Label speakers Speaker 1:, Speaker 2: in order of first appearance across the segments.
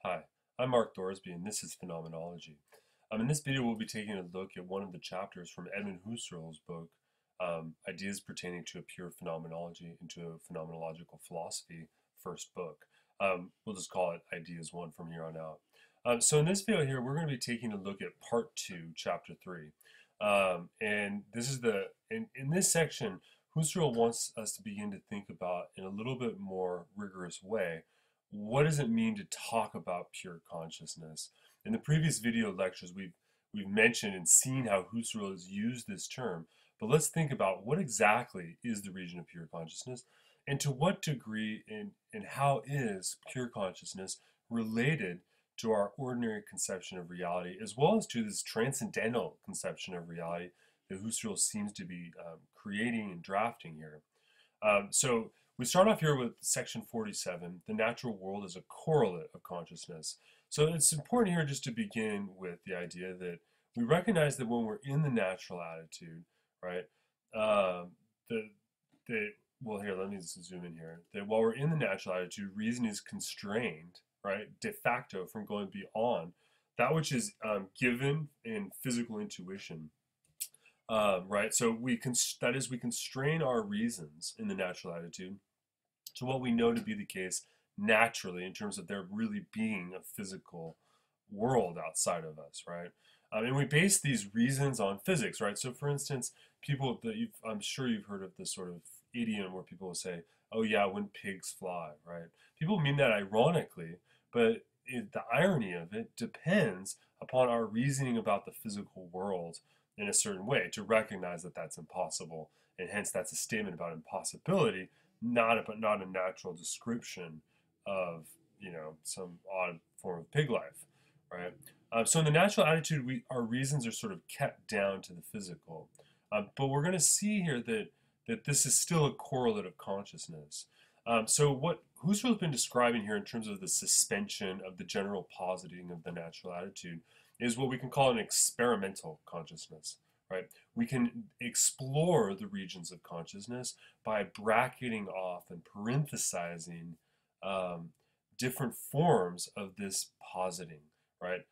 Speaker 1: Hi, I'm Mark Thorsby, and this is Phenomenology. In this video, we'll be taking a look at one of the chapters from Edmund Husserl's book, Ideas Pertaining to a Pure Phenomenology into Phenomenological Philosophy, first book. We'll just call it Ideas 1 from here on out. So in this video here, we're going to be taking a look at Part 2, Chapter 3. And this is in this section, Husserl wants us to begin to think about, in a little bit more rigorous way, what does it mean to talk about pure consciousness? In the previous video lectures, we've mentioned and seen how Husserl has used this term, but let's think about what exactly is the region of pure consciousness, and to what degree and how is pure consciousness related to our ordinary conception of reality, as well as to this transcendental conception of reality that Husserl seems to be creating and drafting here. So we start off here with section 47, the natural world is a correlate of consciousness. So it's important here just to begin with the idea that we recognize that when we're in the natural attitude, right, well, here, let me zoom in here, that while we're in the natural attitude, reason is constrained, right, de facto from going beyond that which is given in physical intuition. Right, so we constrain our reasons in the natural attitude to what we know to be the case naturally in terms of there really being a physical world outside of us, right? And we base these reasons on physics, right? So, for instance, I'm sure you've heard of this sort of idiom where people will say, "Oh yeah, when pigs fly," right? People mean that ironically, but the irony of it depends upon our reasoning about the physical world in a certain way to recognize that that's impossible, and hence that's a statement about impossibility, not a natural description of some odd form of pig life, right? So in the natural attitude, our reasons are sort of kept down to the physical, but we're going to see here that this is still a correlate of consciousness. So what Husserl's been describing here in terms of the suspension of the general positing of the natural attitude is what we can call an experimental consciousness, right? We can explore the regions of consciousness by bracketing off and parenthesizing different forms of this positing, right?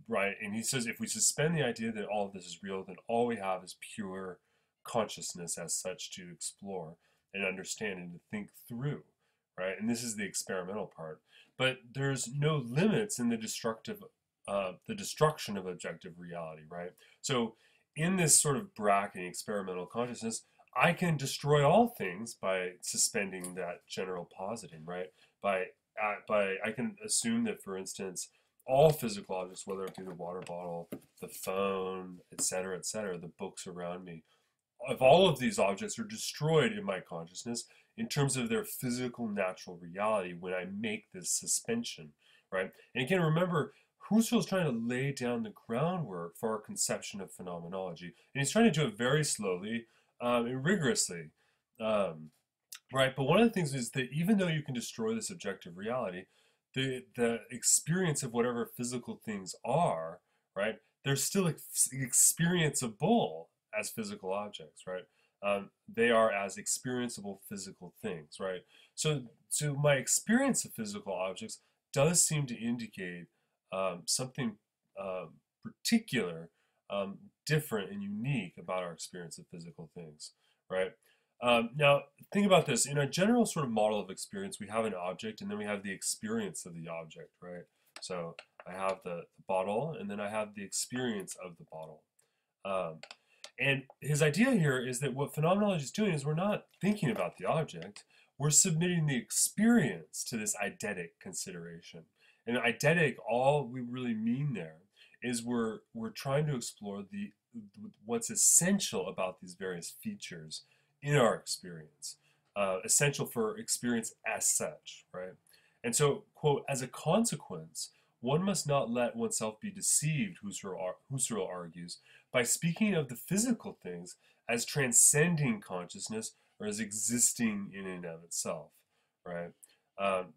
Speaker 1: Right, and he says if we suspend the idea that all of this is real, then all we have is pure consciousness as such to explore and understand and to think through, right? And this is the experimental part. But there's no limits in the destruction of objective reality, right? So in this sort of bracketing experimental consciousness, I can destroy all things by suspending that general positing, right? By I can assume that, for instance, all physical objects, whether it be the water bottle, the phone, etc., the books around me, if all of these objects are destroyed in my consciousness in terms of their physical natural reality when I make this suspension, right? And again, remember, Husserl is trying to lay down the groundwork for our conception of phenomenology, and he's trying to do it very slowly and rigorously, right? But one of the things is that even though you can destroy this objective reality, the experience of whatever physical things are, right? They're still experienceable as physical objects, right? They are as experienceable physical things, right? So my experience of physical objects does seem to indicate something particular, different and unique about our experience of physical things, right? Now, think about this. In a general sort of model of experience, we have an object and then we have the experience of the object, right? So I have the bottle and then I have the experience of the bottle. And his idea here is that what phenomenology is doing is we're not thinking about the object, we're submitting the experience to this eidetic consideration. And eidetic, all we really mean there is we're trying to explore what's essential about these various features in our experience, essential for experience as such, right? And so, quote, as a consequence, one must not let oneself be deceived, Husserl argues, by speaking of the physical things as transcending consciousness or as existing in and of itself, right?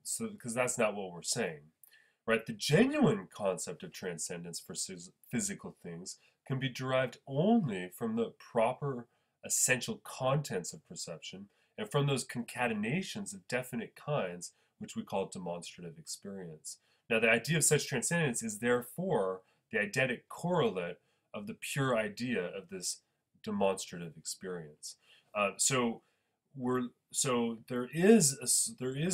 Speaker 1: So, because that's not what we're saying, right? The genuine concept of transcendence for physical things can be derived only from the proper essential contents of perception and from those concatenations of definite kinds which we call demonstrative experience. Now, the idea of such transcendence is therefore the eidetic correlate of the pure idea of this demonstrative experience. So there is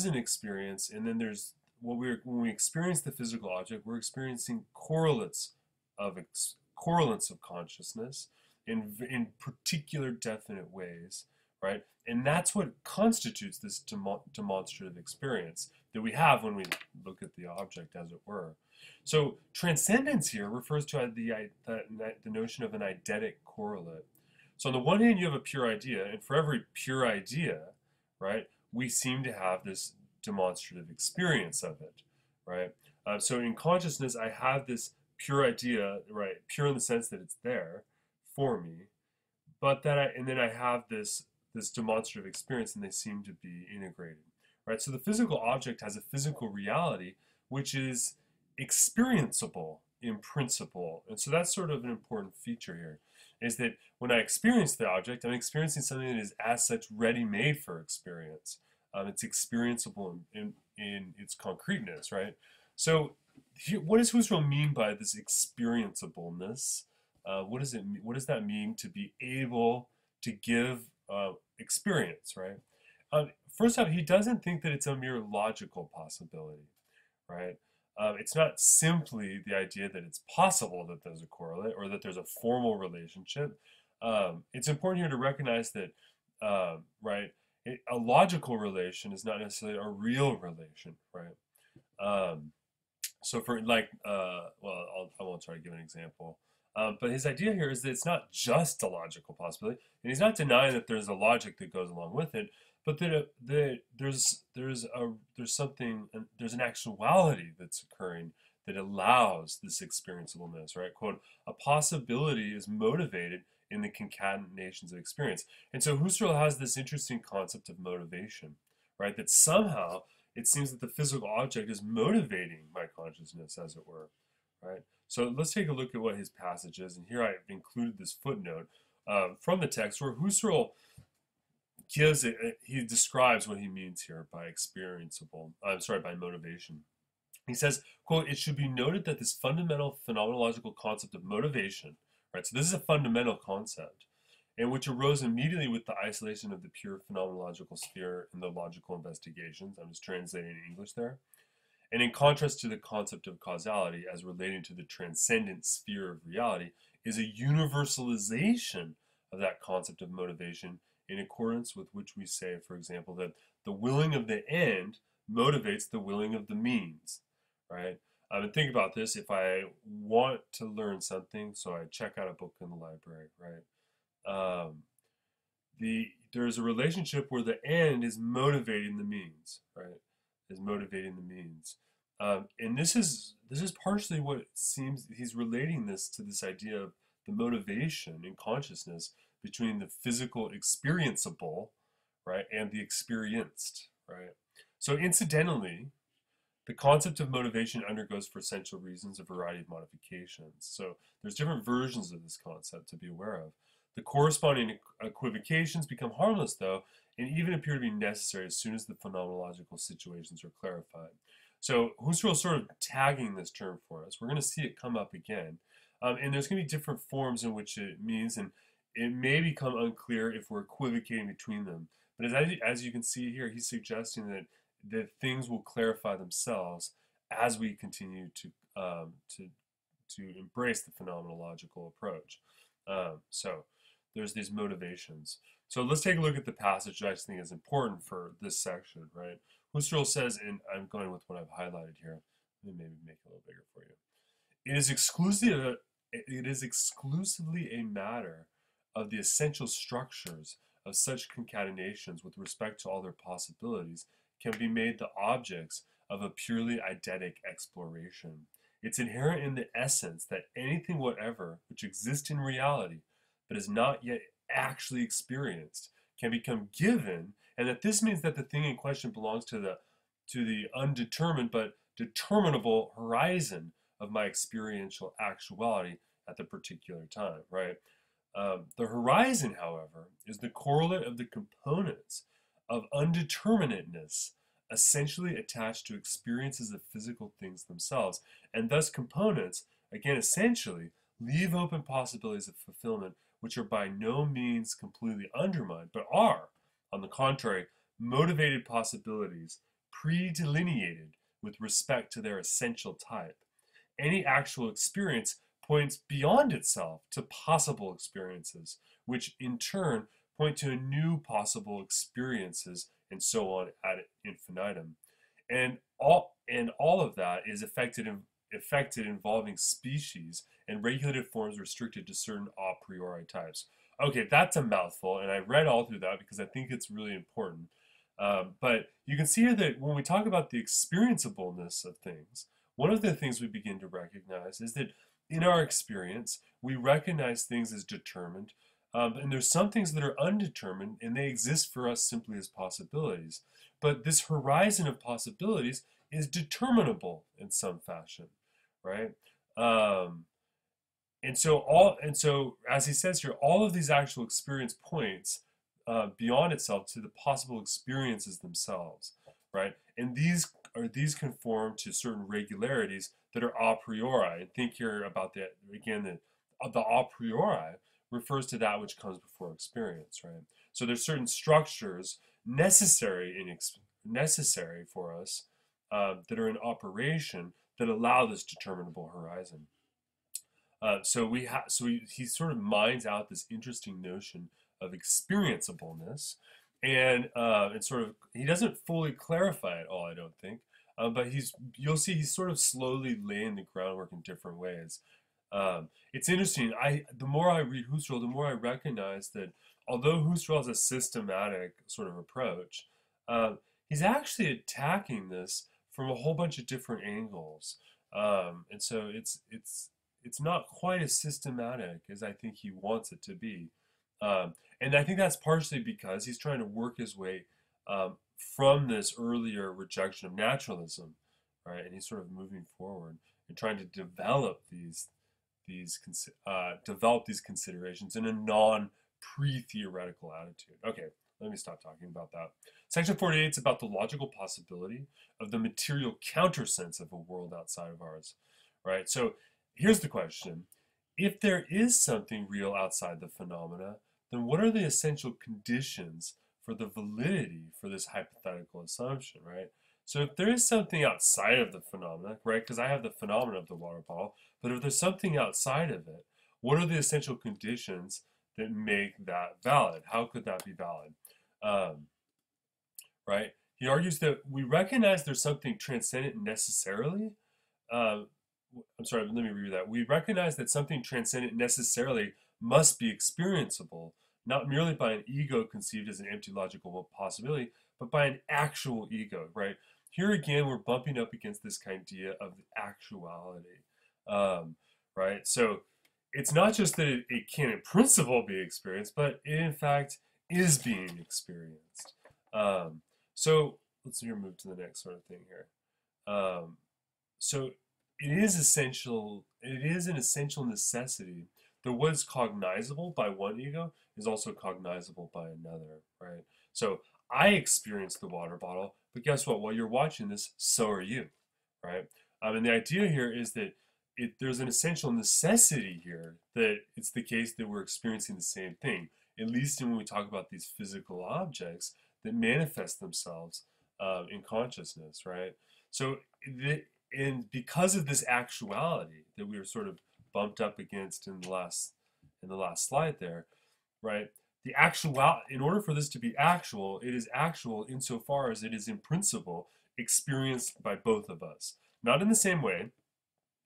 Speaker 1: an experience, and then there's when we experience the physical object, we're experiencing correlates of consciousness in particular definite ways, right? And that's what constitutes this demonstrative experience that we have when we look at the object, as it were. So transcendence here refers to the notion of an eidetic correlate. So on the one hand, you have a pure idea, and for every pure idea, right, we seem to have this demonstrative experience of it, right? So in consciousness, I have this pure idea, right, pure in the sense that it's there for me, but then I have this demonstrative experience, and they seem to be integrated, right? So the physical object has a physical reality which is experienceable in principle, and so that's sort of an important feature here, is that when I experience the object, I'm experiencing something that is as such ready-made for experience. It's experienceable in its concreteness, right? So here, what does Husserl mean by this experienceableness? What does that mean to be able to give experience, right? First off, he doesn't think that it's a mere logical possibility, right? It's not simply the idea that it's possible that there's a correlate or that there's a formal relationship. It's important here to recognize that, right, a logical relation is not necessarily a real relation, right? So for like, I won't try to give an example. But his idea here is that it's not just a logical possibility, and he's not denying that there's a logic that goes along with it, but that there's an actuality that's occurring that allows this experienceableness, right? Quote, a possibility is motivated in the concatenations of experience. And so Husserl has this interesting concept of motivation, right? That somehow it seems that the physical object is motivating my consciousness, as it were, right? So let's take a look at what his passage is. And here I've included this footnote from the text where Husserl he describes what he means here by by motivation. He says, quote, it should be noted that this fundamental phenomenological concept of motivation, right? So this is a fundamental concept, and which arose immediately with the isolation of the pure phenomenological sphere in the logical investigations. I'm just translating in English there. And in contrast to the concept of causality as relating to the transcendent sphere of reality, is a universalization of that concept of motivation, in accordance with which we say, for example, that the willing of the end motivates the willing of the means, right? And think about this. If I want to learn something, so I check out a book in the library, right? There's a relationship where the end is motivating the means, right? Is motivating the means. And this is partially what it seems he's relating this to, this idea of the motivation in consciousness between the physical experienceable, right, and the experienced, right? So incidentally, the concept of motivation undergoes for essential reasons a variety of modifications. So there's different versions of this concept to be aware of. The corresponding equivocations become harmless, though, and even appear to be necessary as soon as the phenomenological situations are clarified. So Husserl is sort of tagging this term for us. We're going to see it come up again. And there's going to be different forms in which it means, and it may become unclear if we're equivocating between them. But as you can see here, he's suggesting that things will clarify themselves as we continue to embrace the phenomenological approach. So there's these motivations. So let's take a look at the passage that I just think is important for this section, right? Husserl says, and I'm going with what I've highlighted here. Let me maybe make it a little bigger for you. It is exclusively a matter of the essential structures of such concatenations with respect to all their possibilities can be made the objects of a purely eidetic exploration. It's inherent in the essence that anything whatever which exists in reality but is not yet actually experienced can become given, and that this means that the thing in question belongs to the undetermined but determinable horizon of my experiential actuality at the particular time, right? The horizon, however, is the correlate of the components of undeterminateness essentially attached to experiences of physical things themselves, and thus components, again, essentially, leave open possibilities of fulfillment which are by no means completely undermined, but are, on the contrary, motivated possibilities, pre-delineated with respect to their essential type. Any actual experience points beyond itself to possible experiences, which in turn point to new possible experiences, and so on ad infinitum. And all of that is affected involving species and regulated forms restricted to certain a priori types. Okay, that's a mouthful, and I read all through that because I think it's really important. But you can see here that when we talk about the experienceableness of things, one of the things we begin to recognize is that in our experience, we recognize things as determined, and there's some things that are undetermined, and they exist for us simply as possibilities. But this horizon of possibilities is determinable in some fashion, right? Um, and so as he says here, all of these actual experience points beyond itself to the possible experiences themselves, right? And these conform to certain regularities that are a priori. And think here about that again. The a priori refers to that which comes before experience, right? So there's certain structures necessary for us that are in operation that allow this determinable horizon. He sort of mines out this interesting notion of experienceableness, and sort of he doesn't fully clarify it all, I don't think, but you'll see he's sort of slowly laying the groundwork in different ways. It's interesting. The more I read Husserl, the more I recognize that although Husserl has a systematic sort of approach, he's actually attacking this from a whole bunch of different angles, and so it's not quite as systematic as I think he wants it to be. And I think that's partially because he's trying to work his way from this earlier rejection of naturalism, right? And he's sort of moving forward and trying to develop develop these considerations in a non-pre-theoretical attitude. Okay, let me stop talking about that. Section 48 is about the logical possibility of the material countersense of a world outside of ours, right? So here's the question. If there is something real outside the phenomena, then what are the essential conditions for the validity for this hypothetical assumption, right? So if there is something outside of the phenomena, right, because I have the phenomena of the water bottle, but if there's something outside of it, what are the essential conditions that make that valid? How could that be valid? Right? He argues that we recognize there's something transcendent necessarily. I'm sorry, let me read that. We recognize that something transcendent necessarily must be experienceable, not merely by an ego conceived as an empty logical possibility, but by an actual ego, right? Here again, we're bumping up against this idea of actuality, right? So it's not just that it can in principle be experienced, but it in fact is being experienced. So let's move to the next sort of thing here. So it is an essential necessity that what is cognizable by one ego is also cognizable by another, right? So I experience the water bottle, but guess what? While you're watching this, so are you, right? And the idea here is that there's an essential necessity here that it's the case that we're experiencing the same thing, at least when we talk about these physical objects that manifest themselves in consciousness, right? So, and because of this actuality that we were sort of bumped up against in the last slide there, right? In order for this to be actual, it is actual insofar as it is in principle experienced by both of us. Not in the same way,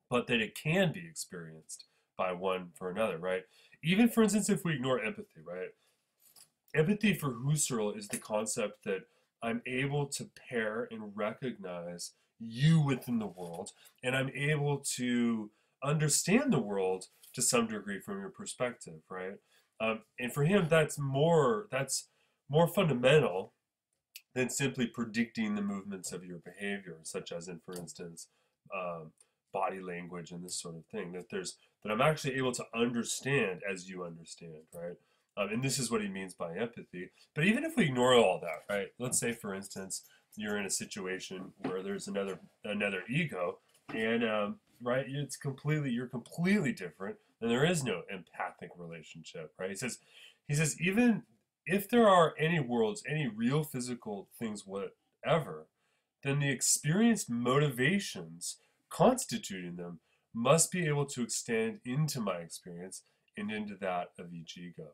Speaker 1: but that it can be experienced by one for another, right? Even, for instance, if we ignore empathy, right? Empathy for Husserl is the concept that I'm able to pair and recognize you within the world, and I'm able to understand the world to some degree from your perspective, right? And for him, that's more fundamental than simply predicting the movements of your behavior, such as in, for instance, body language and this sort of thing. That I'm actually able to understand as you understand, right? And this is what he means by empathy. But even if we ignore all that, right? Let's say, for instance, you're in a situation where there's another ego, and right, you're completely different, and there is no empathic relationship, right? He says even if there are any worlds, any real physical things, whatever, then the experienced motivations constituting them must be able to extend into my experience and into that of each ego.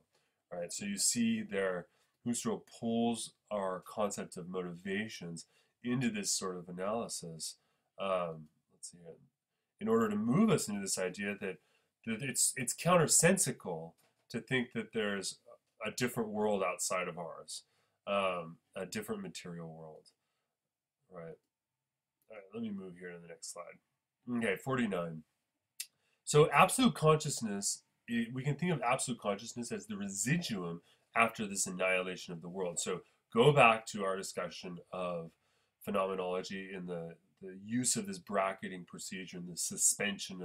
Speaker 1: Right? So you see there, Husserl pulls our concept of motivations into this sort of analysis. Let's see, in order to move us into this idea that it's countersensical to think that there's a different world outside of ours, a different material world. Right. All right, let me move here to the next slide. Okay, 49. So absolute consciousness, we can think of absolute consciousness as the residuum after this annihilation of the world. So go back to our discussion of phenomenology and the use of this bracketing procedure and the suspension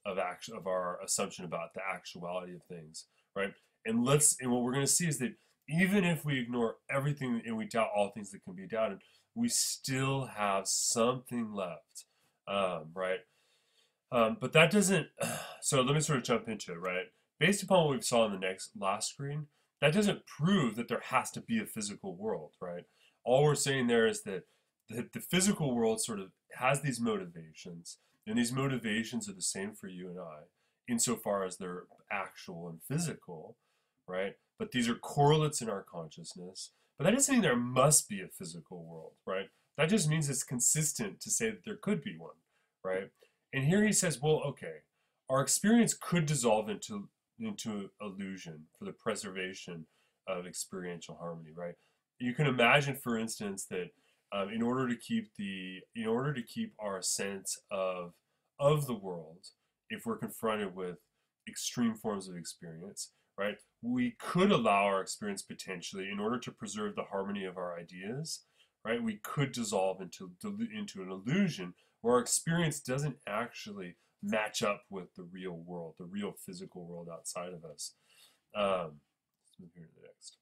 Speaker 1: of our assumption about the actuality of things, right? And what we're going to see is that even if we ignore everything and we doubt all things that can be doubted, we still have something left, right? But that doesn't, so let me sort of jump into it, right? Based upon what we saw in the last screen, that doesn't prove that there has to be a physical world, right? All we're saying there is that the physical world sort of has these motivations, and these motivations are the same for you and I, insofar as they're actual and physical, right? But these are correlates in our consciousness. But that doesn't mean there must be a physical world, right? That just means it's consistent to say that there could be one, right? And here he says, well, okay, our experience could dissolve into illusion for the preservation of experiential harmony, right? You can imagine, for instance, that in order to keep our sense of the world, if we're confronted with extreme forms of experience, right, we could allow our experience potentially, in order to preserve the harmony of our ideas, right, we could dissolve into an illusion where our experience doesn't actually match up with the real world, the real physical world outside of us. Let's move here to the next.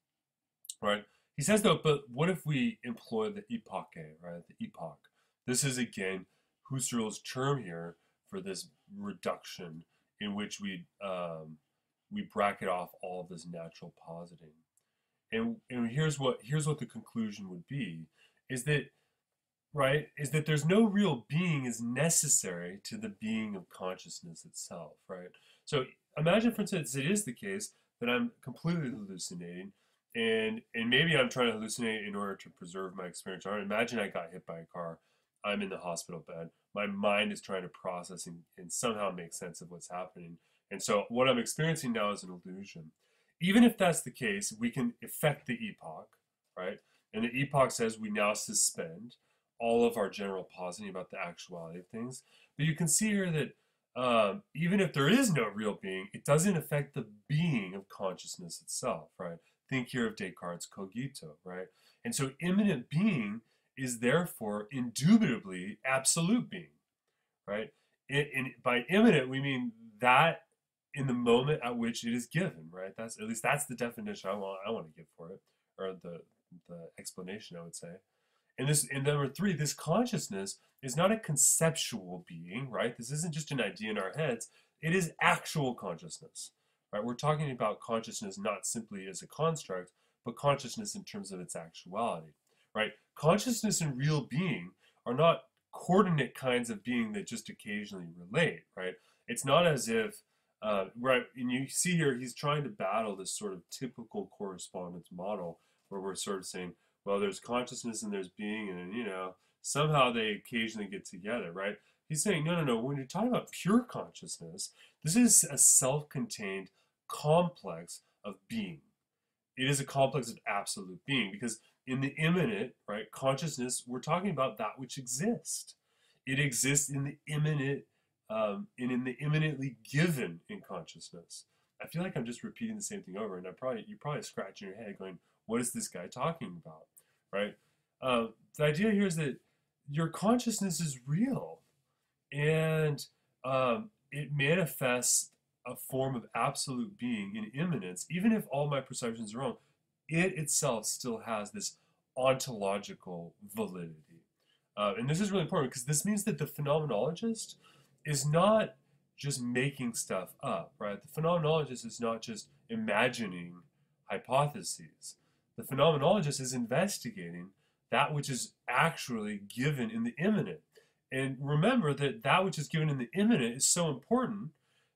Speaker 1: Right? He says, though, but what if we employ the epoche, right? The epoch. This is, again, Husserl's term here for this reduction in which we bracket off all of this natural positing. And here's what the conclusion would be, is that, right, is that there's no real being is necessary to the being of consciousness itself, right? So imagine, for instance, it is the case that I'm completely hallucinating, and maybe I'm trying to hallucinate in order to preserve my experience. Or imagine I got hit by a car, I'm in the hospital bed, my mind is trying to process and somehow make sense of what's happening. And so what I'm experiencing now is an illusion. Even if that's the case, we can affect the epoch, right? And the epoch says we now suspend all of our general positing about the actuality of things. But you can see here that even if there is no real being, it doesn't affect the being of consciousness itself, right? Think here of Descartes' cogito, right? And so immanent being is therefore indubitably absolute being, right? And by immanent, we mean that in the moment at which it is given, right? That's the definition I want to give for it, or the explanation, I would say. And number three, this consciousness is not a conceptual being, right? This isn't just an idea in our heads. It is actual consciousness, right? We're talking about consciousness not simply as a construct, but consciousness in terms of its actuality, right? Consciousness and real being are not coordinate kinds of being that just occasionally relate, right? It's not as if, right, and you see here, he's trying to battle this sort of typical correspondence model where we're sort of saying, well, there's consciousness and there's being, and somehow they occasionally get together, right? He's saying, no. When you're talking about pure consciousness, this is a self-contained complex of being. It is a complex of absolute being, because in the immanent, right, consciousness, we're talking about that which exists. It exists in the immanent, and in the immanently given in consciousness. I feel like I'm just repeating the same thing over, and you're probably scratching your head going, what is this guy talking about, right? The idea here is that your consciousness is real, and it manifests a form of absolute being in immanence. Even if all my perceptions are wrong, it itself still has this ontological validity. And this is really important because this means that the phenomenologist is not just making stuff up, right? The phenomenologist is not just imagining hypotheses. The phenomenologist is investigating that which is actually given in the immanent. And remember that that which is given in the immanent is so important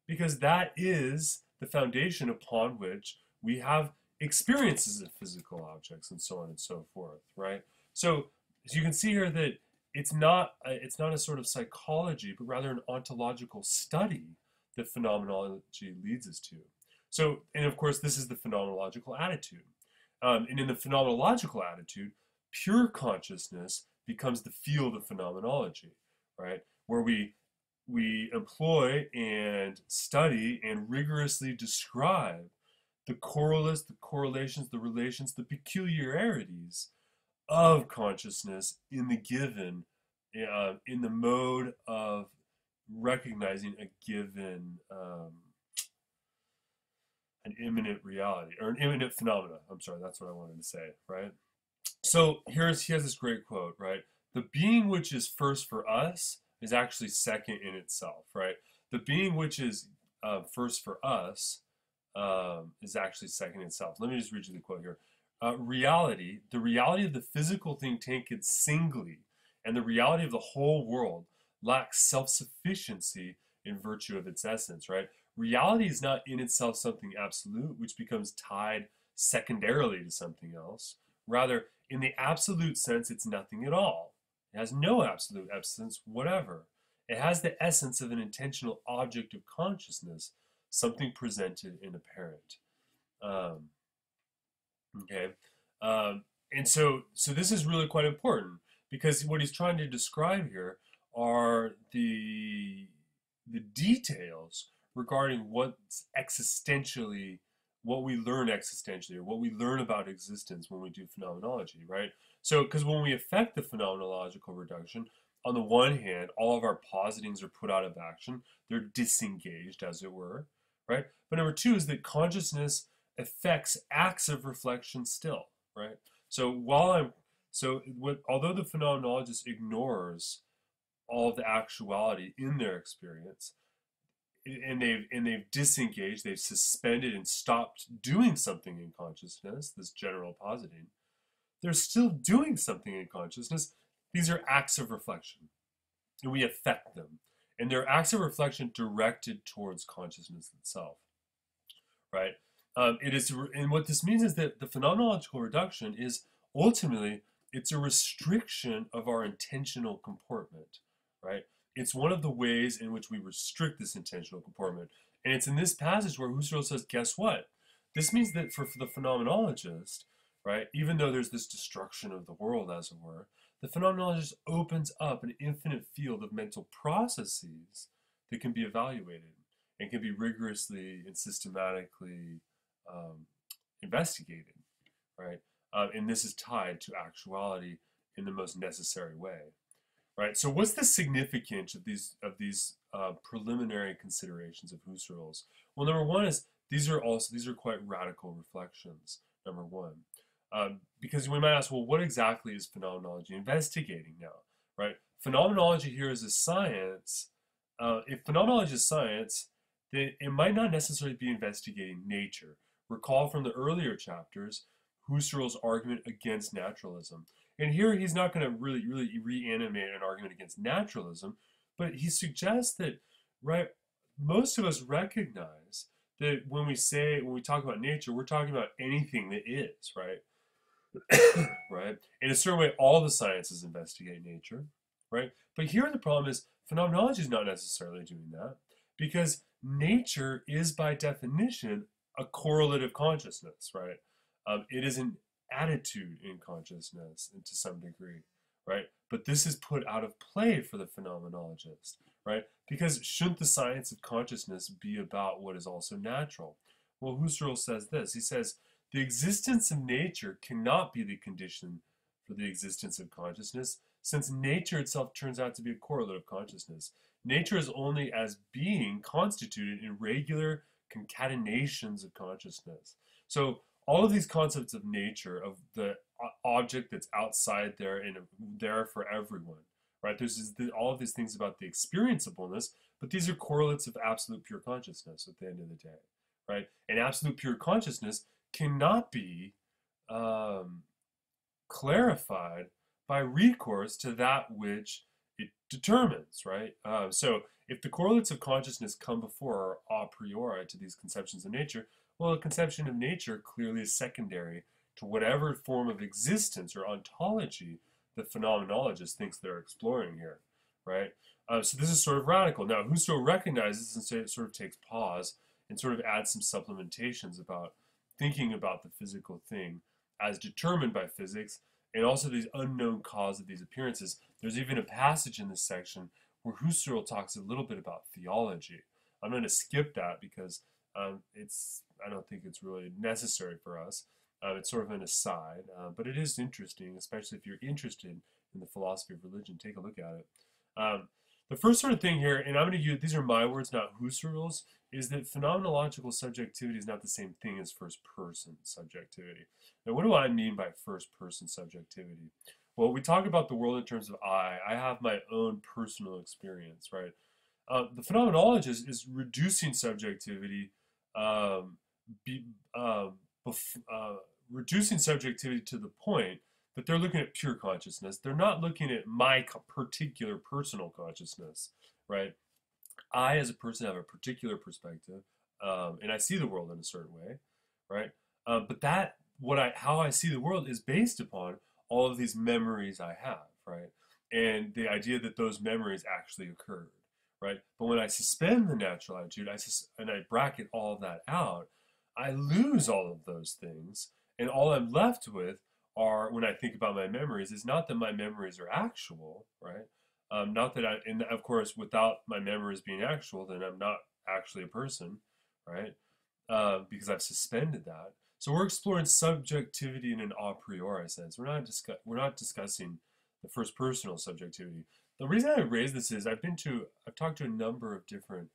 Speaker 1: because that is the foundation upon which we have experiences of physical objects and so on and so forth, right? So, as you can see here that it's not a sort of psychology, but rather an ontological study that phenomenology leads us to. So, and of course, this is the phenomenological attitude. And in the phenomenological attitude, pure consciousness becomes the field of phenomenology, right? Where we employ and study and rigorously describe the correlates, the correlations, the relations, the peculiarities of consciousness in the given, in the mode of recognizing a given, an immanent reality or an immanent phenomena. I'm sorry, that's what I wanted to say, right? So he has this great quote, right? The being which is first for us is actually second in itself, right? The being which is first for us is actually second in itself. Let me just read you the quote here. Reality, the reality of the physical thing taken singly, and the reality of the whole world lacks self-sufficiency in virtue of its essence, right? Reality is not in itself something absolute, which becomes tied secondarily to something else. Rather, in the absolute sense, it's nothing at all. It has no absolute essence whatever. It has the essence of an intentional object of consciousness, something presented and apparent. Okay, and so this is really quite important because what he's trying to describe here are the details regarding what's existentially, what we learn existentially, or what we learn about existence when we do phenomenology, right? So, because when we affect the phenomenological reduction, on the one hand, all of our positings are put out of action; they're disengaged, as it were, right? But number two is that consciousness affects acts of reflection still, right? So although the phenomenologist ignores all of the actuality in their experience, and they've disengaged, they've suspended and stopped doing something in consciousness, this general positing, they're still doing something in consciousness. These are acts of reflection, and we affect them. And they're acts of reflection directed towards consciousness itself, right? And what this means is that the phenomenological reduction is ultimately, it's a restriction of our intentional comportment, right? It's one of the ways in which we restrict this intentional comportment. And it's in this passage where Husserl says, guess what? This means that for the phenomenologist, right, even though there's this destruction of the world, as it were, the phenomenologist opens up an infinite field of mental processes that can be evaluated and can be rigorously and systematically investigated, right? And this is tied to actuality in the most necessary way, right? So, what's the significance of these preliminary considerations of Husserl's? Well, number one is these are quite radical reflections. Number one, because we might ask, well, what exactly is phenomenology investigating now, right? Phenomenology here is a science. If phenomenology is science, then it might not necessarily be investigating nature. Recall from the earlier chapters Husserl's argument against naturalism. And here he's not going to really reanimate an argument against naturalism, but he suggests that, right, most of us recognize that when we talk about nature, we're talking about anything that is, right? Right? In a certain way, all the sciences investigate nature, right? But here the problem is phenomenology is not necessarily doing that because nature is by definition a correlative consciousness, right? It is an attitude in consciousness and to some degree, right? But this is put out of play for the phenomenologist, right? Because shouldn't the science of consciousness be about what is also natural? Well, Husserl says this. He says, the existence of nature cannot be the condition for the existence of consciousness, since nature itself turns out to be a correlate of consciousness. Nature is only as being constituted in regular concatenations of consciousness. So all of these concepts of nature, of the object that's outside there and there for everyone, right? There's all of these things about the experienceableness, but these are correlates of absolute pure consciousness at the end of the day, right? And absolute pure consciousness cannot be clarified by recourse to that which it determines, right? So if the correlates of consciousness come before or a priori to these conceptions of nature, well, a conception of nature clearly is secondary to whatever form of existence or ontology the phenomenologist thinks they're exploring here, right? So this is sort of radical. Now, Husserl recognizes and sort of takes pause and sort of adds some supplementations about thinking about the physical thing as determined by physics, and also these unknown cause of these appearances. There's even a passage in this section where Husserl talks a little bit about theology. I'm going to skip that because I don't think it's really necessary for us. It's sort of an aside, but it is interesting, especially if you're interested in the philosophy of religion. Take a look at it. The first sort of thing here, and I'm going to use, these are my words, not Husserl's, is that phenomenological subjectivity is not the same thing as first-person subjectivity. Now, what do I mean by first-person subjectivity? Well, we talk about the world in terms of I. I have my own personal experience, right? The phenomenologist is reducing subjectivity, reducing subjectivity to the point that they're looking at pure consciousness. They're not looking at my particular personal consciousness, right? I, as a person, have a particular perspective, and I see the world in a certain way, right? But how I see the world is based upon all of these memories I have, right? And the idea that those memories actually occurred, right? But when I suspend the natural attitude, and I bracket all of that out, I lose all of those things, and all I'm left with are, when I think about my memories, is not that my memories are actual, right? Not that and of course, without my memories being actual, then I'm not actually a person, right? Because I've suspended that. So we're exploring subjectivity in an a priori sense. We're not discussing the first personal subjectivity. The reason I raise this is I've talked to a number of different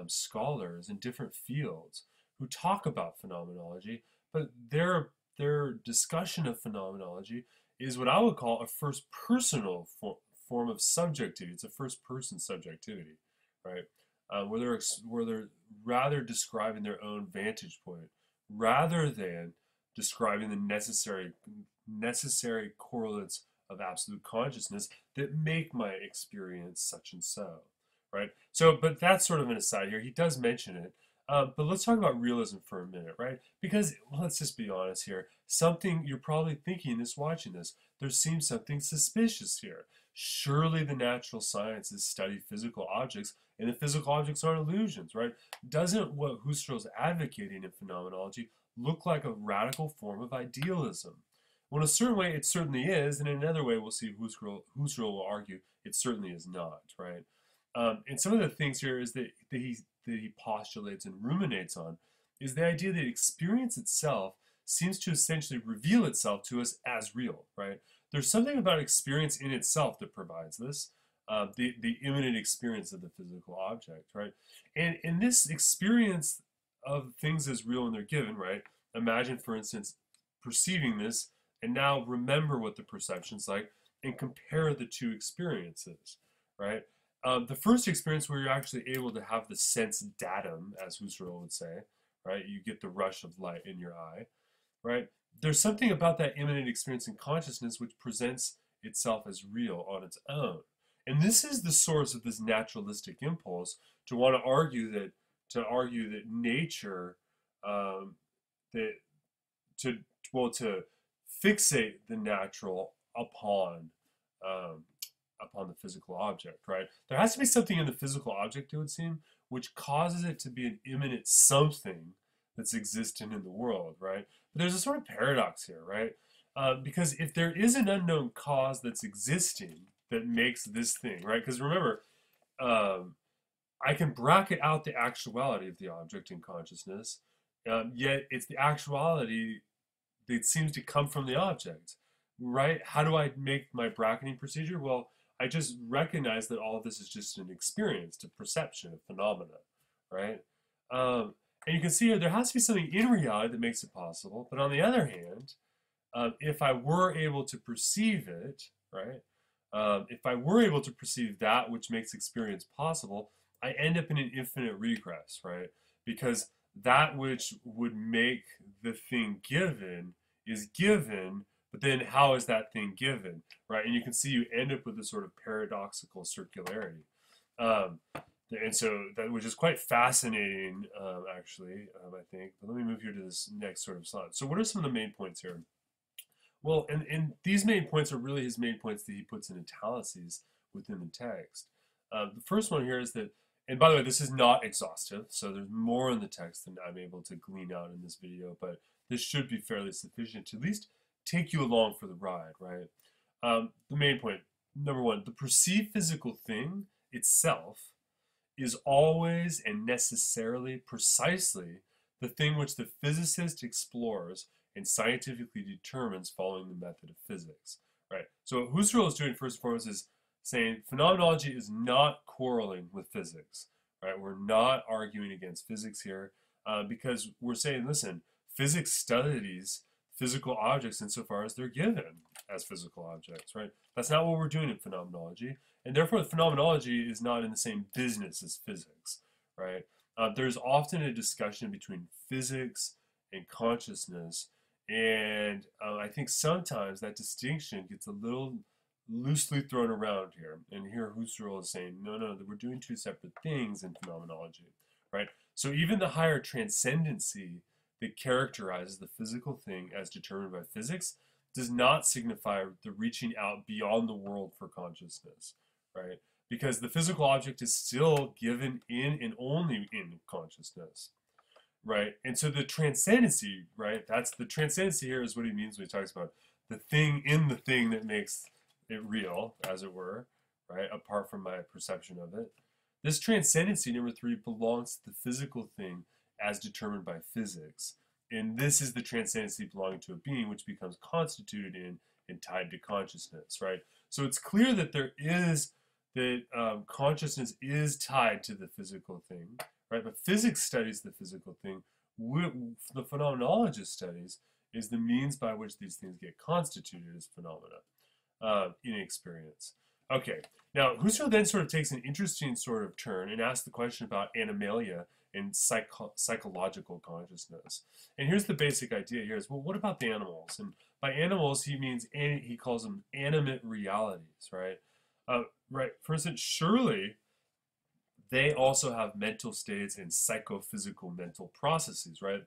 Speaker 1: scholars in different fields who talk about phenomenology, but their discussion of phenomenology is what I would call a first personal form of subjectivity. It's a first person subjectivity, right? Where they're rather describing their own vantage point rather than describing the necessary correlates of absolute consciousness that make my experience such and so, right? So, but that's sort of an aside here. He does mention it. But let's talk about realism for a minute, right? Because, well, let's just be honest here. Something you're probably thinking is watching this. There seems something suspicious here. Surely the natural sciences study physical objects, and the physical objects aren't illusions, right? Doesn't what Husserl's advocating in phenomenology look like a radical form of idealism? Well, in a certain way, it certainly is, and in another way, we'll see Husserl will argue it certainly is not, right? And some of the things here is that he postulates and ruminates on is the idea that experience itself seems to essentially reveal itself to us as real, right? There's something about experience in itself that provides this, the immanent experience of the physical object, right? And in this experience of things as real when they're given, right? Imagine, for instance, perceiving this and now remember what the perception's like and compare the two experiences, right? The first experience where you're actually able to have the sense datum, as Husserl would say, right? You get the rush of light in your eye, right? There's something about that immanent experience in consciousness which presents itself as real on its own. And this is the source of this naturalistic impulse to want to argue that nature, that to fixate the natural upon the physical object, right? There has to be something in the physical object, it would seem, which causes it to be an immanent something that's existent in the world, right? But there's a sort of paradox here, right? Because if there is an unknown cause that's existing that makes this thing, right? Because remember, I can bracket out the actuality of the object in consciousness, yet it's the actuality that seems to come from the object, right? How do I make my bracketing procedure? Well, I just recognize that all of this is just an experience, a perception, a phenomena, right? And you can see here, there has to be something in reality that makes it possible. But on the other hand, if I were able to perceive it, right? If I were able to perceive that which makes experience possible, I end up in an infinite regress, right? Because that which would make the thing given is given, but then how is that thing given, right? And you can see you end up with this sort of paradoxical circularity. Um, and so that, which is quite fascinating, actually, I think. But let me move here to this next sort of slide. So what are some of the main points here? Well, and these main points are really his main points that he puts in italics within the text. The first one here is that, and by the way, this is not exhaustive, so there's more in the text than I'm able to glean out in this video, but this should be fairly sufficient to at least take you along for the ride, right? The main point, number one, the perceived physical thing itself is always and necessarily precisely the thing which the physicist explores and scientifically determines following the method of physics, right? So what Husserl is doing first and foremost is saying phenomenology is not quarreling with physics, right? We're not arguing against physics here because we're saying, listen, physics studies physical objects insofar as they're given as physical objects, right? That's not what we're doing in phenomenology, and therefore phenomenology is not in the same business as physics, right? There's often a discussion between physics and consciousness, and I think sometimes that distinction gets a little loosely thrown around here. And here Husserl is saying, no, no, we're doing two separate things in phenomenology, right? So even the higher transcendency that characterizes the physical thing as determined by physics does not signify the reaching out beyond the world for consciousness, right? Because the physical object is still given in and only in consciousness, right? And so the transcendency, right? That's the transcendency here is what he means when he talks about the thing in the thing that makes it real, as it were, right? Apart from my perception of it. This transcendency, number three, belongs to the physical thing as determined by physics. And this is the transcendency belonging to a being which becomes constituted in and tied to consciousness, right? So it's clear that there is, that consciousness is tied to the physical thing, right? But physics studies the physical thing. The phenomenologist studies is the means by which these things get constituted as phenomena in experience. Okay, now Husserl then sort of takes an interesting sort of turn and asks the question about animalia and psychological consciousness. And here's the basic idea here is, well, what about the animals? And by animals, he means, he calls them animate realities, right? Right, for instance, surely they also have mental states and psychophysical mental processes, right?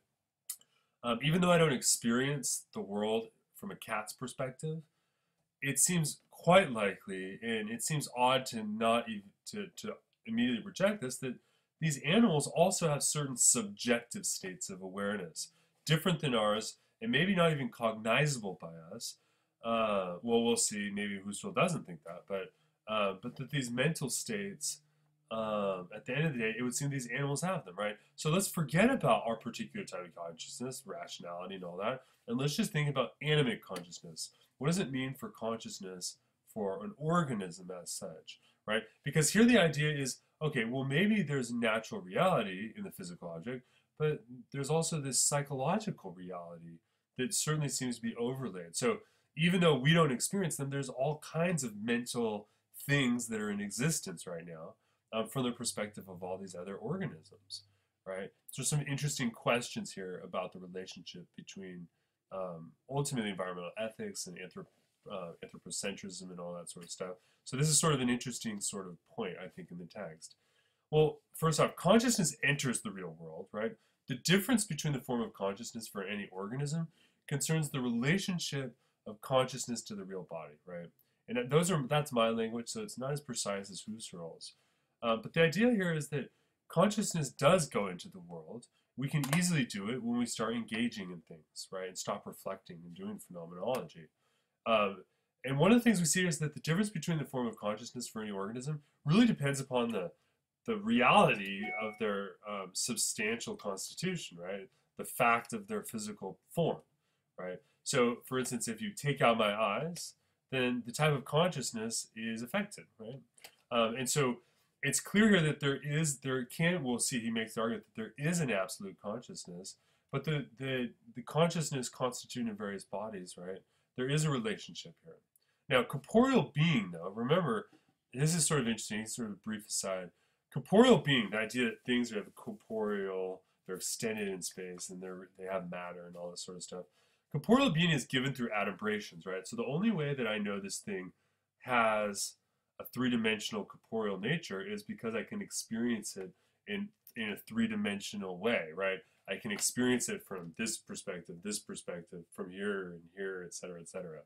Speaker 1: Even though I don't experience the world from a cat's perspective, it seems quite likely, and it seems odd to not even to immediately reject this, that these animals also have certain subjective states of awareness, different than ours, and maybe not even cognizable by us. Well, we'll see. Maybe Husserl doesn't think that, but that these mental states, at the end of the day, it would seem these animals have them, right? So let's forget about our particular type of consciousness, rationality, and all that, and let's just think about animate consciousness. What does it mean for consciousness for an organism as such, right? Because here the idea is, okay, well, maybe there's natural reality in the physical object, but there's also this psychological reality that certainly seems to be overlaid. So even though we don't experience them, there's all kinds of mental things that are in existence right now from the perspective of all these other organisms, right? So some interesting questions here about the relationship between ultimately environmental ethics and anthropocentrism and all that sort of stuff. So this is sort of an interesting sort of point, I think, in the text. Well, first off, consciousness enters the real world, right? The difference between the form of consciousness for any organism concerns the relationship of consciousness to the real body, right? And that's my language, so it's not as precise as Husserl's. But the idea here is that consciousness does go into the world. We can easily do it when we start engaging in things, right? And stop reflecting and doing phenomenology. And one of the things we see is that the difference between the form of consciousness for any organism really depends upon the reality of their substantial constitution, right? The fact of their physical form, right? So, for instance, if you take out my eyes, then the type of consciousness is affected, right? And so it's clear here that we'll see he makes the argument that there is an absolute consciousness, but the consciousness constituted in various bodies, right? There is a relationship here. Now, corporeal being, though, remember, this is sort of interesting, sort of a brief aside. Corporeal being, the idea that things are corporeal, they're extended in space, and they have matter and all this sort of stuff. Corporeal being is given through adumbrations, right? So the only way that I know this thing has a three-dimensional corporeal nature is because I can experience it in a three-dimensional way, right? I can experience it from this perspective, from here and here, et cetera,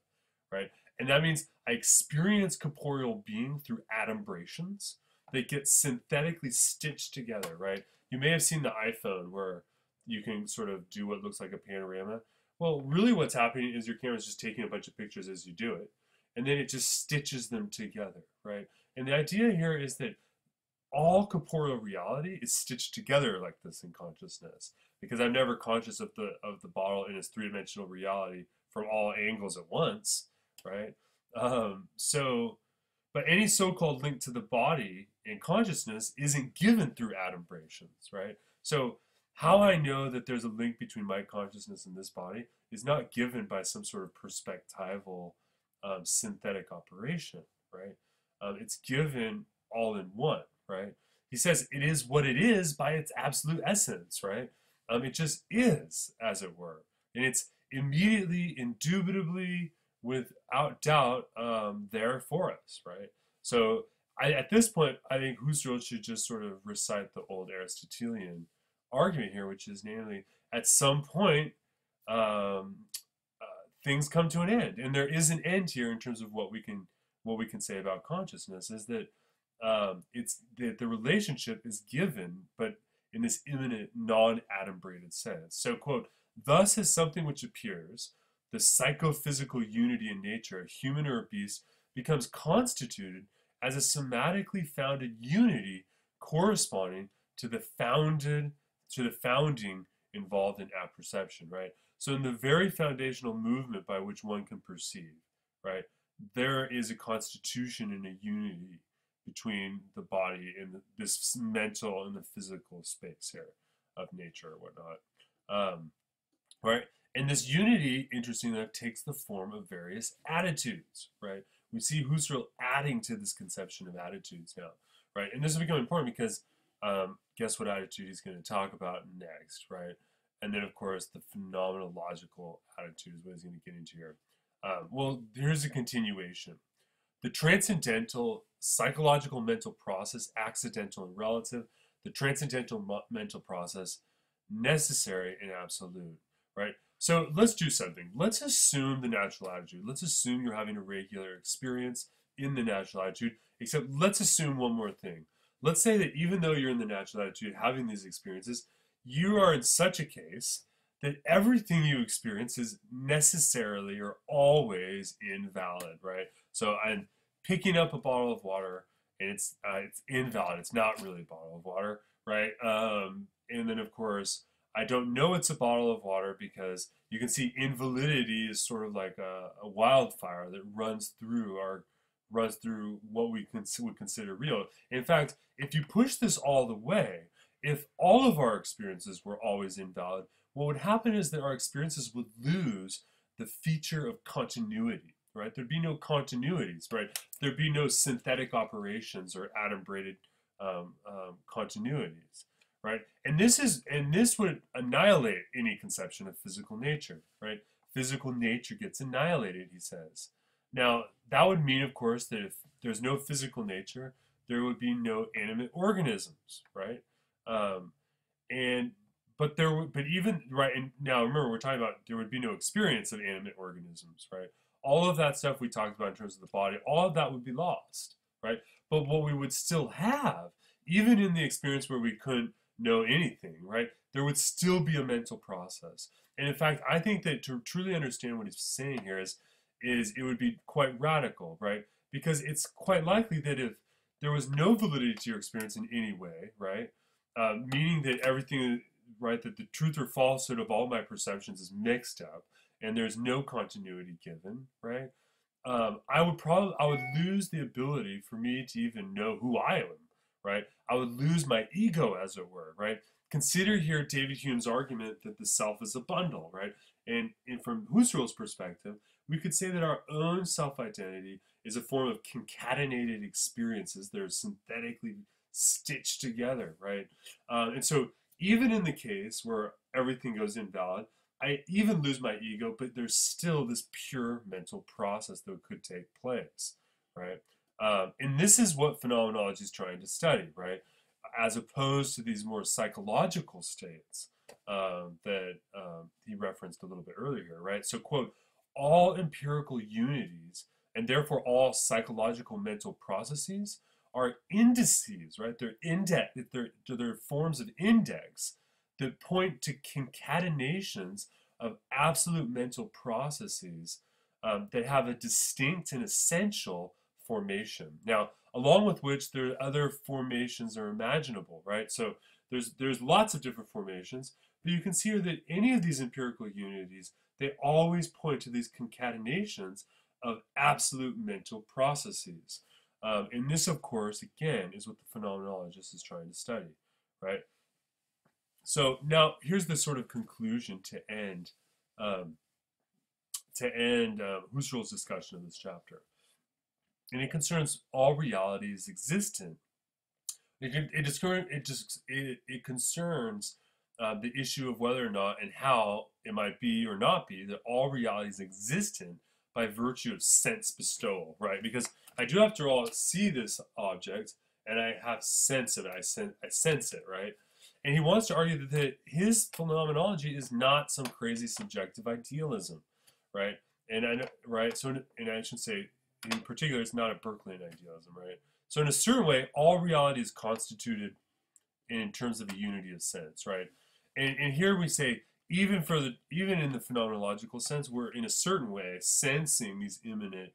Speaker 1: right? And that means I experience corporeal being through adumbrations that get synthetically stitched together, right? You may have seen the iPhone where you can sort of do what looks like a panorama. Well, really what's happening is your camera's just taking a bunch of pictures as you do it, and then it just stitches them together, right? And the idea here is that all corporeal reality is stitched together like this in consciousness, because I'm never conscious of the bottle in its three-dimensional reality from all angles at once, right? But any so-called link to the body in consciousness isn't given through adumbrations, right? So how I know that there's a link between my consciousness and this body is not given by some sort of perspectival synthetic operation, right? It's given all in one, right? He says it is what it is by its absolute essence, right? It just is, as it were. And it's immediately, indubitably, without doubt, there for us, right? So at this point, I think Husserl should just sort of recite the old Aristotelian argument here, which is namely, at some point, things come to an end, and there is an end here in terms of what we can say about consciousness. Is that it's that the relationship is given, but in this immanent, non-adumbrated sense. So, quote, thus as something which appears, the psychophysical unity in nature, human or a beast, becomes constituted as a somatically founded unity corresponding to the founding involved in apperception, right? So in the very foundational movement by which one can perceive, right, there is a constitution and a unity between the body and this mental and the physical space here of nature or whatnot, right? And this unity, interestingly enough, takes the form of various attitudes, right? We see Husserl adding to this conception of attitudes now, right? And this has become important because guess what attitude he's going to talk about next, right? And then, of course, the phenomenological attitude is what he's going to get into here. Well, here's a continuation. The transcendental psychological mental process, accidental and relative, the transcendental mental process, necessary and absolute, right? So let's do something. Let's assume the natural attitude. Let's assume you're having a regular experience in the natural attitude, except let's assume one more thing. Let's say that even though you're in the natural attitude having these experiences, you are in such a case that everything you experience is necessarily or always invalid, right? So I'm picking up a bottle of water and it's invalid. It's not really a bottle of water, right? And then of course, I don't know it's a bottle of water because you can see invalidity is sort of like a wildfire that runs through what we would consider real. In fact, if you push this all the way, if all of our experiences were always invalid, what would happen is that our experiences would lose the feature of continuity, right? There'd be no continuities, right? There'd be no synthetic operations or adumbrated continuities, right? And this would annihilate any conception of physical nature, right? Physical nature gets annihilated, he says. Now, that would mean, of course, that if there's no physical nature, there would be no animate organisms, right? But even right, and now remember we're talking about there would be no experience of animate organisms, right? All of that stuff we talked about in terms of the body, all of that would be lost, right? But what we would still have, even in the experience where we couldn't know anything, right? There would still be a mental process. And in fact, I think that to truly understand what he's saying here is it would be quite radical, right? Because it's quite likely that if there was no validity to your experience in any way, right? Meaning that everything, right, that the truth or falsehood of all my perceptions is mixed up and there's no continuity given, right? I would lose the ability for me to even know who I am, right? I would lose my ego, as it were, right? Consider here David Hume's argument that the self is a bundle, right? And from Husserl's perspective, we could say that our own self-identity is a form of concatenated experiences that are synthetically stitched together, right? And so even in the case where everything goes invalid, I even lose my ego, but there's still this pure mental process that could take place, right? And this is what phenomenology is trying to study, right? As opposed to these more psychological states that he referenced a little bit earlier, right? So, quote, all empirical unities and therefore all psychological mental processes are indices, right? They're forms of index that point to concatenations of absolute mental processes that have a distinct and essential formation. Now, along with which there are other formations are imaginable, right? So there's lots of different formations, but you can see here that any of these empirical unities, they always point to these concatenations of absolute mental processes. And this, of course, again, is what the phenomenologist is trying to study, right? So now here's the sort of conclusion um, to end Husserl's discussion of this chapter, and it concerns all reality is existent. It concerns the issue of whether or not and how it might be or not be that all reality is existent by virtue of sense bestowal, right? Because I do, after all, see this object and I have sense of it. I sense it, right? And he wants to argue that his phenomenology is not some crazy subjective idealism, right? And I know, right? So, and I should say, in particular, it's not a Berkeleyan idealism, right? So, in a certain way, all reality is constituted in terms of a unity of sense, right? And here we say, even in the phenomenological sense, we're in a certain way sensing these immanent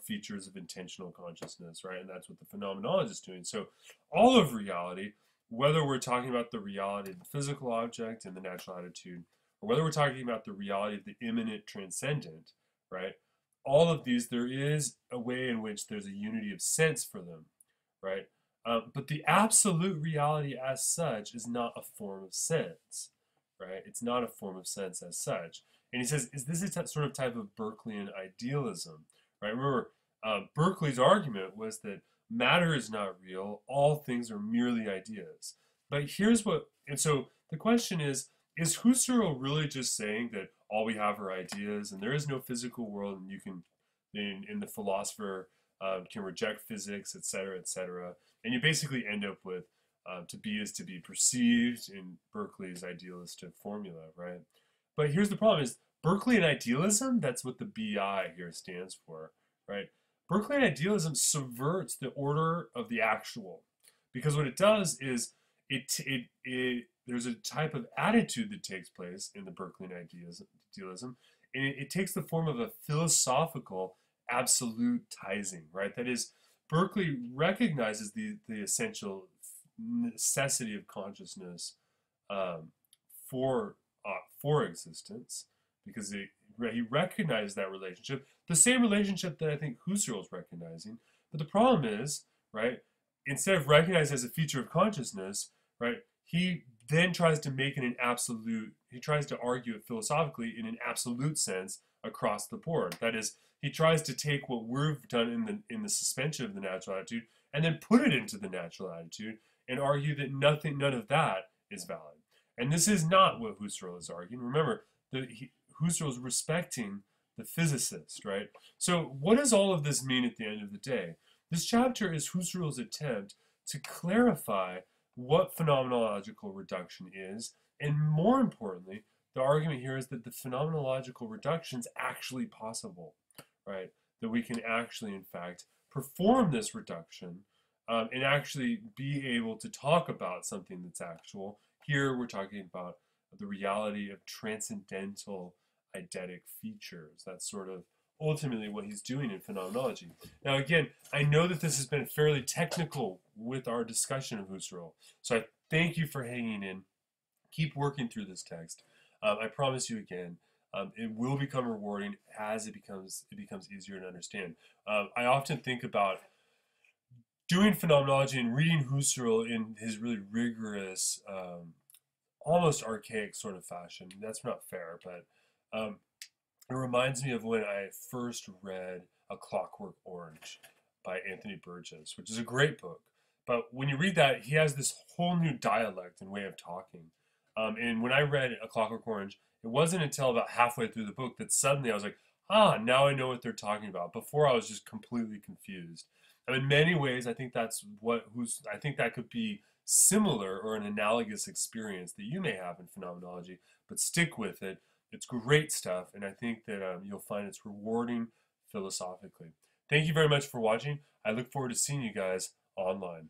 Speaker 1: features of intentional consciousness, right? And that's what the phenomenologist is doing. So, all of reality, whether we're talking about the reality of the physical object and the natural attitude, or whether we're talking about the reality of the immanent transcendent, right? All of these, there is a way in which there's a unity of sense for them, right? But the absolute reality as such is not a form of sense, right? It's not a form of sense as such. And he says, is this a sort of type of Berkeleyan idealism, right? Remember, Berkeley's argument was that matter is not real, all things are merely ideas. But here's what, and so the question is Husserl really just saying that all we have are ideas and there is no physical world and you can, in the philosopher can reject physics, etc., and you basically end up with to be is to be perceived in Berkeley's idealistic formula, right? But here's the problem: is Berkeleyan idealism? That's what the BI here stands for, right? Berkeleyan idealism subverts the order of the actual, because what it does is it there's a type of attitude that takes place in the Berkeleyan idealism, and it takes the form of a philosophical absolutizing, right? That is, Berkeley recognizes the essential necessity of consciousness um, for existence, because he recognized that relationship, the same relationship that I think Husserl is recognizing. But the problem is, right, instead of recognized as a feature of consciousness, right, he then tries to make it an absolute, he tries to argue it philosophically in an absolute sense across the board. That is, he tries to take what we've done in the suspension of the natural attitude and then put it into the natural attitude and argue that none of that is valid. And this is not what Husserl is arguing. Remember, Husserl is respecting the physicist, right? So what does all of this mean at the end of the day? This chapter is Husserl's attempt to clarify what phenomenological reduction is, and more importantly, the argument here is that the phenomenological reduction is actually possible, right? That we can actually, in fact, perform this reduction and actually be able to talk about something that's actual. Here we're talking about the reality of transcendental eidetic features. That's sort of ultimately what he's doing in phenomenology. Now, again, I know that this has been fairly technical with our discussion of Husserl, so I thank you for hanging in. Keep working through this text. I promise you again, it will become rewarding as it becomes easier to understand. I often think about doing phenomenology and reading Husserl in his really rigorous, almost archaic sort of fashion. That's not fair, but it reminds me of when I first read A Clockwork Orange by Anthony Burgess, which is a great book. But when you read that, he has this whole new dialect and way of talking. And when I read A Clockwork Orange, it wasn't until about halfway through the book that suddenly I was like, ah, now I know what they're talking about. Before I was just completely confused. And in many ways, I think I think that could be similar or an analogous experience that you may have in phenomenology, but stick with it. It's great stuff, and I think that you'll find it's rewarding philosophically. Thank you very much for watching. I look forward to seeing you guys online.